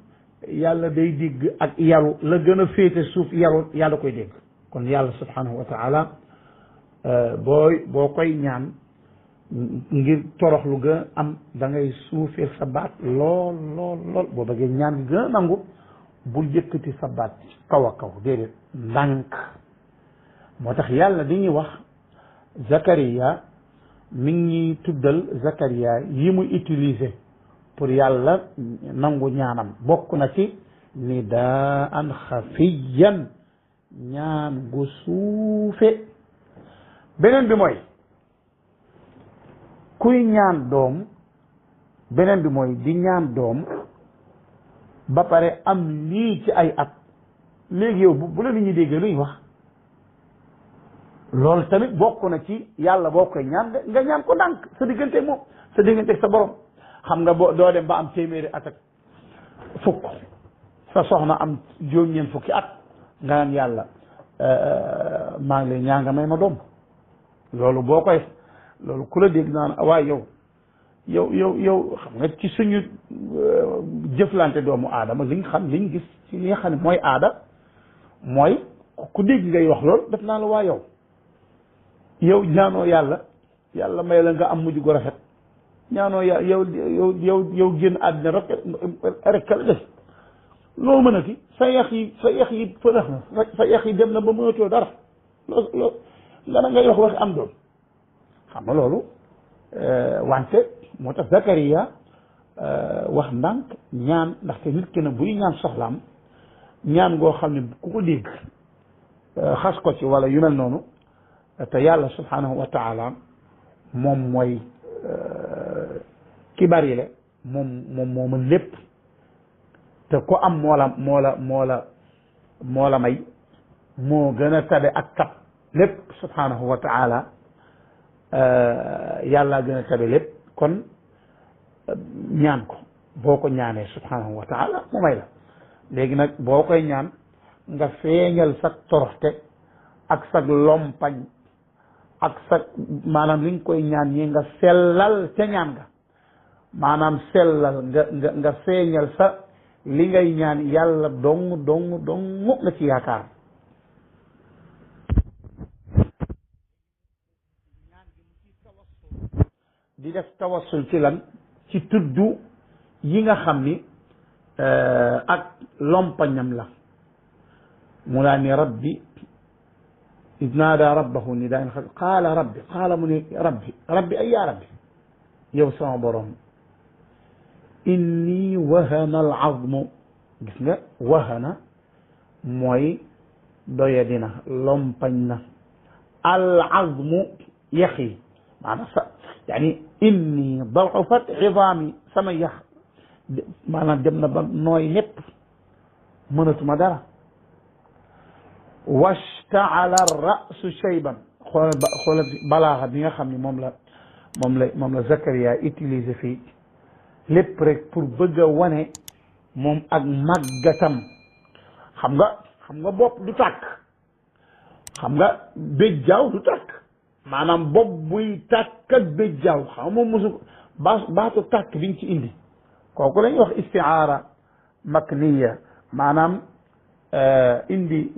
yàlla day dégg ak yaru la gën a féete suuf yaru yàlla koy dégg kon yàlla subhanahu wa taala boo koy ñaan ngir torox lu gën a am da ngay suufeel sa baat lool boo bëggee ñaan gi gën a nangu bul yëkkati sa baat kaw a kaw déedéet ndànk moo tax yàlla di ñuy wax Zakariya mi ngi tuddal Zakariya yi muy utiliser pour yàlla nangu ñaanam bokk na ci nidaan xafiyan ñaan gu suufe beneen bi mooy kuy ñaan doom beneen bi mooy di ñaan doom ba pare am lii ci ay at léegi yow bu la nit ñi déggee luy wax loolu tamit bokk na ci yàlla boo koy ñaan nga ñaan ko ndànk sa digganteeg moom sa digganteeg sa borom xam nga doo dem ba am téeméeri at ak fukk sa soxna am juróom-ñeent fukki at nga naan yàlla maa ngi lay ñaan nga may ma doom loolu boo koy loolu ku la dégg naan waaye yow xam nga ci suñu jëflante doomu aadama liñ gis ci li nga xam ne mooy aada mooy ku dégg ngay wax loolu def naa la waa yow ñaanoo yàlla may la nga am mujj gu rafet ñaanoo yow génn àddina rek la def loo mën a ki sa yax yi fënax na sa yax yi dem na ba mënatoo dara loo nga ngay wax am doom xam nga loolu wante moo tax Zakariya wax ndànk ñaan ndaxte nit ki na buy ñaan soxlaam ñaan goo xam ne ku ko dégg xas ko ci wala yu mel noonu te yàlla subhanahu wa taala moom mooy ki bari le moom moo mën lépp te ko am moo la may moo gën a tabe ak tab lépp subhanahu wa taala yàlla gën a tabe lépp kon ñaan ko boo ko ñaanee subhanahu wa taala mu may la léegi nag boo koy ñaan nga feeñal sa toroxte ak sa lompañ ak sa maanaam li nga koy ñaan ñi nga sellal ca ñaan nga maanaam sellal nga feeñal sa li ngay ñaan yàlla dong nga ci yaakaar di def tawassul ci lan ci tuddu yi nga xam ni ak lompañam la mu laa ni rabbi id naada rabbahu ni daan qaala rabbi qaala mu ni rabbi ay yaa rabbi yow sama borom inni wahana al azmu gis nga wahana mooy doya dina lompañ na al azmu yax yi maanaam yani inni da'ufat idaami sama yax maanaam dem na ba nooy népp mënatuma dara washtaala rasu shayban xoolal balaaxa bi nga xam ni moom la Zakaria utilisé fii lépp rek pour bëgg a wane moom ak màggatam xam nga bopp du tàkk xam nga béjjaaw du tàkk maanaam bopp buy tàkk ak béjjaaw xam nga moom mosu baatu tàkk biñ ci indi kooku la ñuy wax istiaara makniya maanaam indi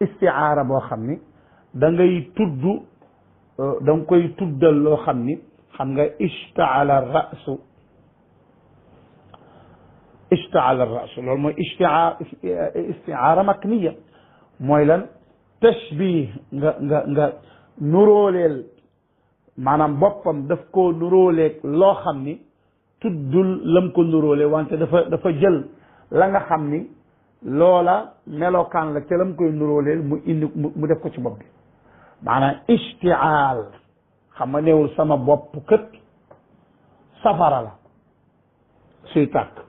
istiaara boo xam ni da ngay tudd da nga koy tuddal loo xam ni xam nga ishtaala rasu loolu mooy istiaara makniya mooy lan tashbih nga nuróoleel maanaam boppam daf koo nuróoleeg loo xam ni tuddul lam ko nuróole wante dafa jël la nga xam ni loola melokaan la ca lam koy nuróoleel mu indi mu def ko ci bopp bi maanaam istiaal xam nga neewul sama bopp kët safara la suy tàkk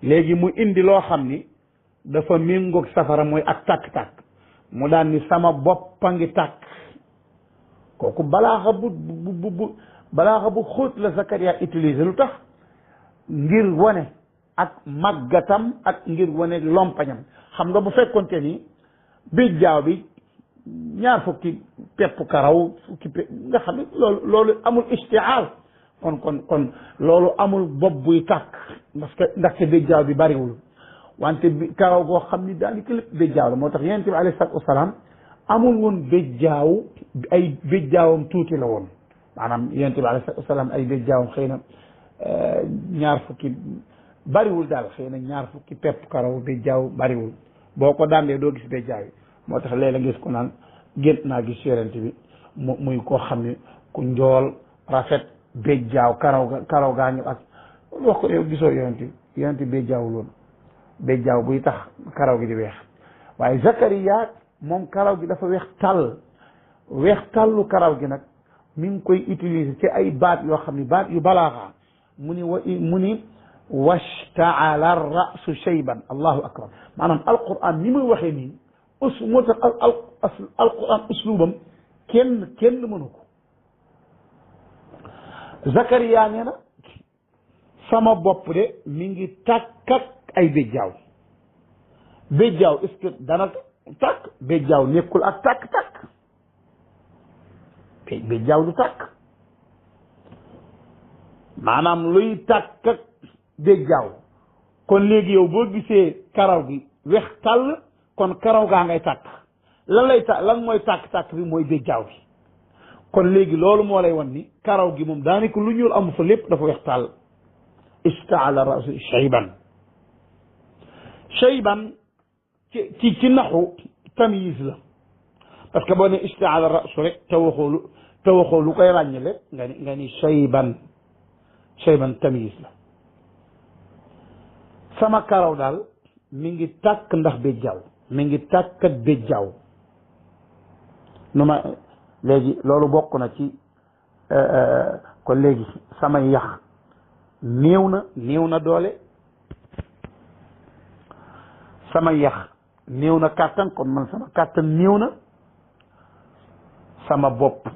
léegi mu indi loo xam ni dafa méngoog safara mooy ak tàkk-tàkk mu daan ni sama boppa ngi tàkk kooku balaaxa bu xóot la Zakaria utiliser lu tax ngir wane ak màggatam ak ngir wane lompañam xam nga bu fekkonte ni béjjaaw bi ñaar fukki pepp karaw nga xam ne loolu amul istiaal kon loolu amul bopp buy tàkk parce que ndaxte béjjaaw bi bariwul wante karaw goo xam ni daanaka lépp béjjaaw la moo tax yonent bi alayhi salaatu wasalaam amul woon béjjaaw ay béjjaawam tuuti la woon maanaam yonent bi alayhi salaatu wasalaam ay béjjaawam xëy na ñaar fukki bariwul daal xëy na ñaar fukki pepp karaw béjjaaw bariwul boo ko daandee doo gis béjjaaw yi moo tax léeg-léeg nga gis ko naan gént naa gis yonent bi muy koo xam ne ku njool rafet béjjaaw karaw gaa ñu ak wax ko yow gisoo yonent bi béjjaawul woon béjjaaw buy tax karaw gi di weex waaye Zakaria moom karaw gi dafa weex tàllu karaw gi nag mi ngi koy utiliser ci ay baat yoo xam ne baat yu balaaxa mu ni washtaala rasu shayban allahu akbar maanaam alquran ni muy waxee nii moo tax alquran uslubam kenn mënu ko Zakaria nee na sama bopp de mi ngi tàkk ak ay béjjaaw est-ce que dana tàkk béjjaaw nekkul ak tàkk-tàkk béjjaaw du tàkk maanaam luy tàkk ak béjjaaw kon léegi yow boo gisee karaw gi weex tàll kon karaw gaa ngay tàkk lan mooy tàkk-tàkk bi mooy béjjaaw bi kon léegi loolu moo lay wan ni karaw gi moom daanaka lu ñuul amu fa lépp dafa weex tàll istaala rasu shayban ci naxu tamyiz la parce que boo ne istaala rasu rek te waxoo lu koy ràññale nga ni shayban tamyiz la sama karaw daal mi ngi tàkk ndax béjjaaw mi ngi tàkk ak béjjaaw léegi loolu bokk na ci kon léegi samay yax néew na doole sama yax néew na kàttan kon man sama kàttan néew na sama bopp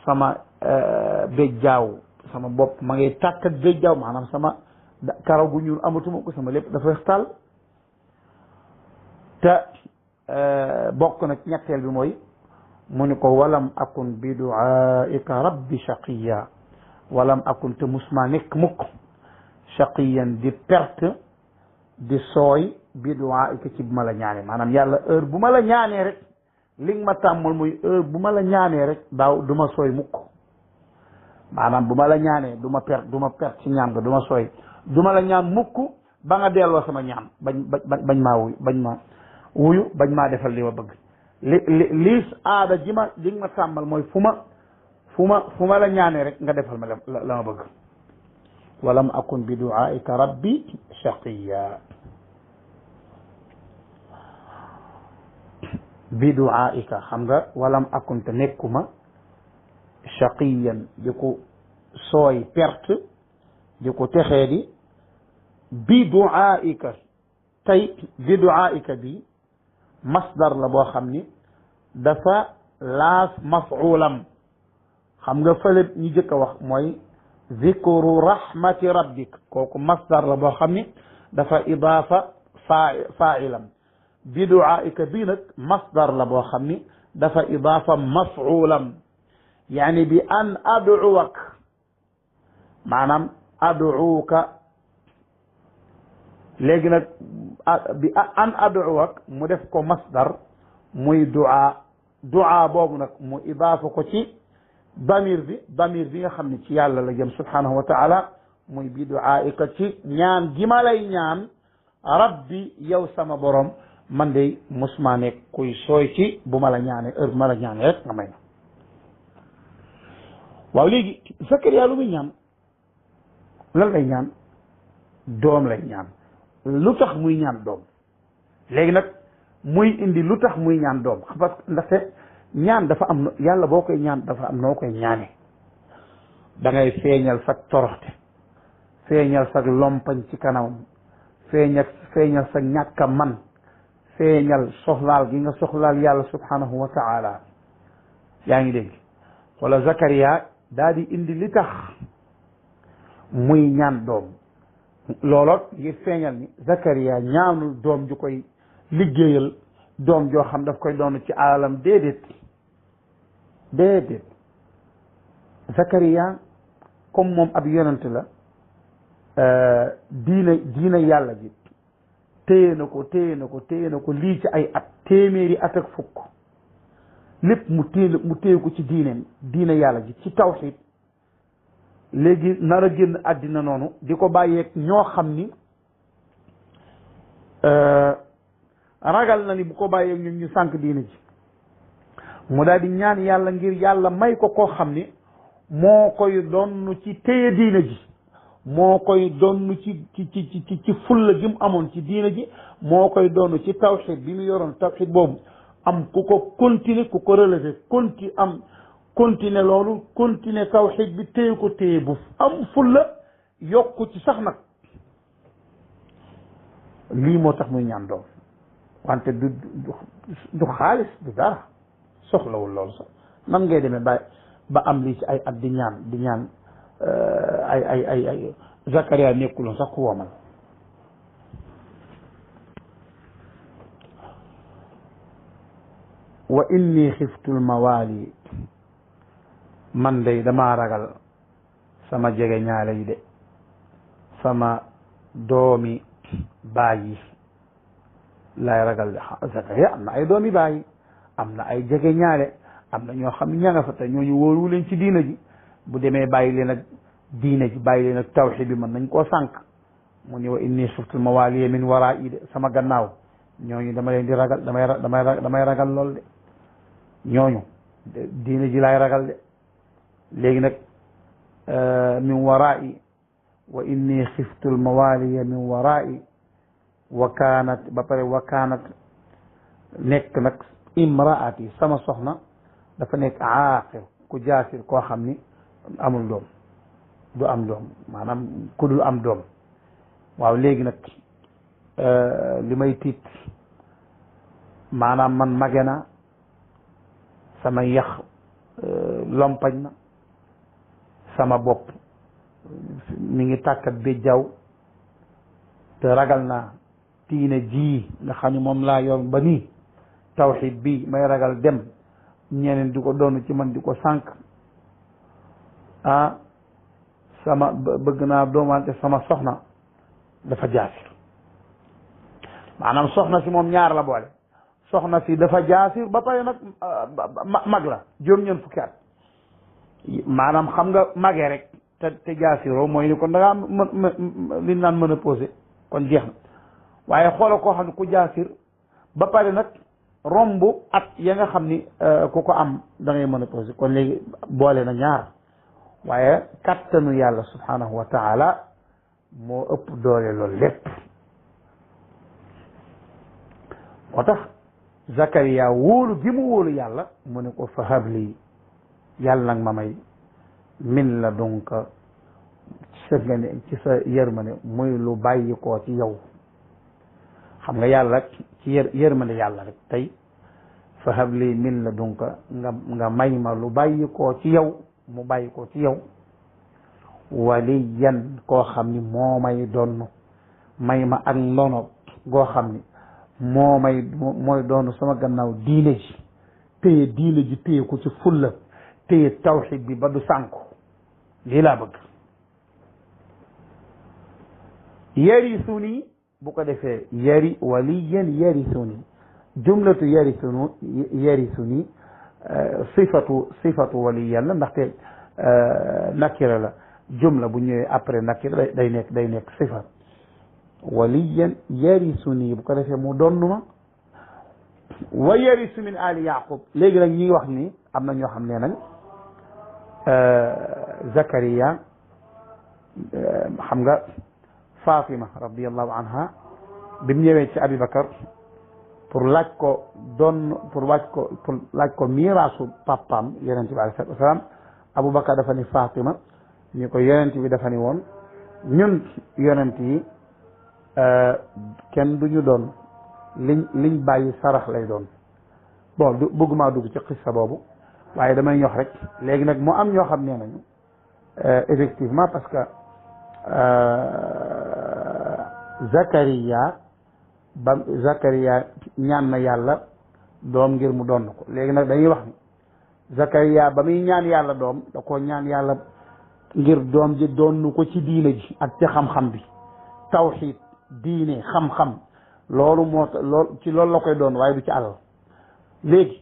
sama béjjaaw sama bopp ma ngay tàkk ak béjjaaw maanaam sama karaw gu ñuul amatuma ko sama lépp dafa weex tàll te bokk na ci ñetteel bi mooy mu ni ko walam akun bi duaika rabbi shaqiya walam akun te musma nekk mukk shaqiyan di perte di sooy bi duaika ci bu ma la ñaanee maanaam yàlla heure bu ma la ñaanee rek li nga ma tàmmal muy heure bu ma la ñaanee rek daaw du ma sooy mukk maanaam bu ma la ñaanee du ma perte ci ñaan ga du ma sooy du ma la ñaan mukk ba nga delloo sama ñaan bañ maa wuyu bañ maa defal li ma bëgg lii aada ji ma tàmbal mooy fu ma la ñaanee rek nga defal ma la ma bëgg walam akun bi duaika rabbi shaqiya bi duaika xam nga walam akun te nekkuma shaqiyan di ko sooy perte di ko texee di bi duaika tey bi duaika bi masdar la boo xam ni dafa laaf mafulam xam nga fële ñu jëkk a wax mooy zikru rahmati rabbik kooku masdar la boo xam ni dafa idaafa faailam bi duaika bii nag masdar la boo xam ni dafa idaafa mafulam yaani bi an aduwak maanaam aduuka léegi nag bi an aduwak mu def ko masdar muy duaa boobu nag mu idaafa ko ci damir bi nga xam ne ci yàlla la jëm subhanahu wa taala muy bi duaaika ci ñaan gi ma lay ñaan rabbi yow sama borom man de musuma nekk kuy sooy ci bu ma la ñaane heure bu ma la ñaane rek nga may na waaw léegi Zakariya lu muy ñaan lan lay ñaan doom lay ñaan lu tax muy ñaan doom léegi nag muy indi lu tax muy ñaan doom parce que ndaxte ñaan dafa am yàlla boo koy ñaan dafa am noo koy ñaane da ngay feeñal sag toroxte feeñal sag lompañ ci kanamam feeñal sag ñàkk a man feeñal soxlaal gi nga soxlaal yàlla subhanahu wa taala yaa ngi dégg wala Zakariya daa di indi li tax muy ñaan doom looloot ngir feeñal ni Zakariya ñaanul doom ju koy liggéeyal doom joo xam daf koy doon ci alalam déedéet Zakariya comme moom ab yonent la diina yàlla ji téye na ko lii ci ay at téeméeri at ak fukk lépp mu téye ko ci diina yàlla ji ci tawxid léegi nar a génn àddina noonu di ko bàyyeeg ñoo xam ni ragal na ni bu ko bàyyeeg ñun ñu sànq diina ji mu daal di ñaan yàlla ngir yàlla may ko koo xam ni moo koy donn ci téye diina ji moo koy donn ci fulla gi mu amoon ci diina ji moo koy donn ci tawxid bi mu yoroon tawxid boobu am ku ko continuer ku ko relever continuer loolu continuer tawxid bi téye ko téye bu am fulla yokku ci sax nag lii moo tax muy ñaan doom wante du xaalis du dara soxlawul loolu sax nan ngay demee ba am lii ci ay at di ñaan ay Zakariya nekkuloon sax ku womal wa inni xiftul mawaali man de damaa ragal sama jege ñaale yi de sama doomi baay yi laay ragal de Zakariya am na ay doomi baay yi am na ay jege ñaale am na ñoo xam ne ña nga fa te ñooñu wóoru leen ci diina ji bu demee bàyyi leen ak diina ji bàyyi leen ak tawxid bi mën nañ koo sànq mu ni wa inni xiftul mawaaliya min waraa'i de sama gannaaw ñooñu dama leen di ragal damay ragal lool de ñooñu diina ji laay ragal de léegi nag min waraa'i wa inni xiftul mawaaliya min waraa'i wa kaanat ba pare wa kaanat nekk nag imraati sama soxna dafa nekk aaqir ku jaasir koo xam ni amul doom du am doom maanaam ku dul am doom waaw léegi nag li may tiit maanaam man mage na sama yax lompañ na sama bopp mi ngi tàkkat bi jaw te ragal naa diine ji nga xam ne moom laa yor ba nii tawxid bi may ragal dem ñeneen di ko doonu ci man di ko sànq sama bëgg naa doomante sama soxna dafa jaasir maanaam soxna si moom ñaar la boole soxna si dafa jaasir ba pare nag mag la juróom-ñeent fukki at maanaam xam nga magee rek te jaasiroo mooy ni kon da ngaa li naan mën a posé kon jeex na waaye xoola koo xam ne ku jaasir ba pare nag romb at ya nga xam ni ku ko am da ngay mën a posé kon léegi boole na ñaar waaye kattanu yàlla subhanahu wa taala moo ëpp doole loolu lépp moo tax Zakariya wóolu gi mu wóolu yàlla mu ne ko fa habli yàlla nag ma may min la donc ci sa yërmande muy lu bàyyi koo ci yow xam nga yàlla ci yërmande yàlla rek tey fa habli min la donc nga may ma lu bàyyi koo ci yow mu bàyyi koo ci yow waliyan koo xam ni moo may donn may ma ak ndono goo xam ni mooy doon sama gannaaw diine ji téye ko ci fulla téye tawxid bi ba du sànku lii laa bëgg yarisuni bu ko defee waliyan yarisuni jumlatu yarisuni sifatu waliyan la ndaxte nakira la jumla bu ñëwee après nakira day nekk sifa waliyan yarisuni bu ko defee mu donn ma wa yarisu min ali yaqub léegi nag ñi ngi wax ni am na ñoo xam ne nañ Zakariya xam nga Fatima radiallahu anha bi mu ñëwee ci Abubakar pour laaj ko miraasu papaam yonent bi alayhi salaatu wasalaam Abubakar dafa ni Fatima ñu ko yonent bi dafa ni woon ñun yonent yi kenn duñu doon liñ bàyyi sarax lay doon bon bëgguma dugg ci xissa boobu waaye damay ñox rek léegi nag mu am ñoo xam ne nañu effectivement parce que Zakariya ñaan na yàlla doom ngir mu doon ko léegi nag dañuy wax ni Zakariya ba muy ñaan yàlla doom da ko ñaan yàlla ngir doom ji doon ko ci diine ji ak ci xam-xam bi tawxiid diine xam-xam loolu ci loolu la koy doon waaye du ci alal léegi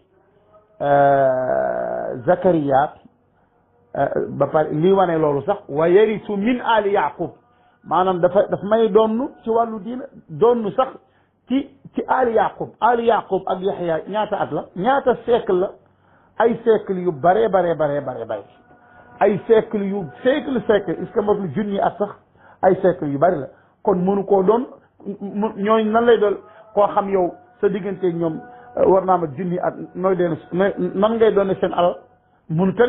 Zakariya ba pare lii wane loolu sax wa yarisu min ali yaqub maanaam dafa may doon ci wàllu diine doon sax ci ali yaqub ak Yaxya ñaata at la ñaata siècle la ay siècle yu bare ay siècle est-ce que motul junni at sax ay siècle yu bari la kon mënu koo doon ñooñ nan lay doon koo xam yow sa diggante ñoom war naa ma junni at nan ngay doon seen alal mënuta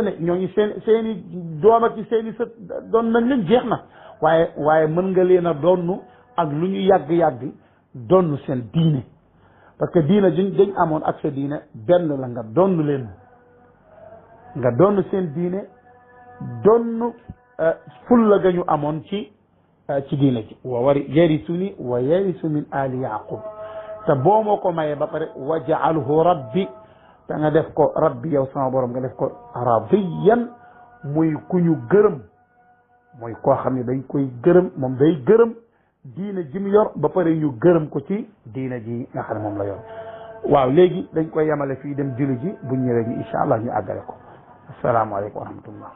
nekk ñooñu seeni doom ak seeni sët doon nañ leen jeex na waaye mën nga leen a doon ak lu ñu yàgg doon seen diine parce que diine dañ amoon ak sa diine benn la nga doon leen nga doon seen diine doon fulla ga ñu amoon ci diine ji yarisuni wa yarisu min ali yaqub te boo moo ko mayee ba pare wajaalhu rabbi te nga def ko rabbi yow sama borom nga def ko radiyan muy ku ñu gërëm mooy koo xam ne dañ koy gërëm moom day gërëm diine ji mu yor ba pare ñu gërëm ko ci diine ji nga xam ne moom la yor waaw léegi dañ koy yemale fii dem julli ji bu ñëwee ñu incha allah ñu àggale ko asalaamaaleykum wa rahmatullah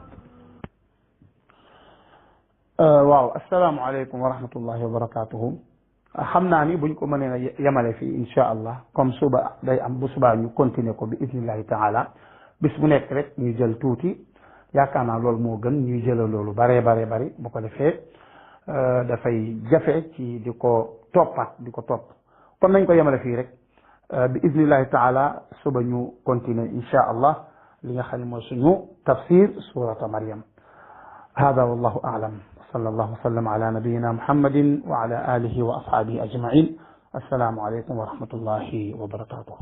waaw asalaamaaleykum wa rahmatullahi wa barakatuhu xam naa ni buñ ko mënee na yemale fii insha allah comme suba day am bu subaa ñu continuer ko bi idnillahi taala bis bu nekk rek ñu jël tuuti yaakaar naa loolu moo gën ñuy jëla loolu bari bu ko defee dafay jafe ci di ko topp kon nañ ko yemale fii rek bi idnillahi taala suba ñu continuer insha allah li nga xam ne mooy suñu tafsir surata Maryam hada wallahu a'lam صلى الله وسلم على نبينا محمد وعلى آله وأصحابه أجمعين السلام عليكم ورحمة الله وبركاته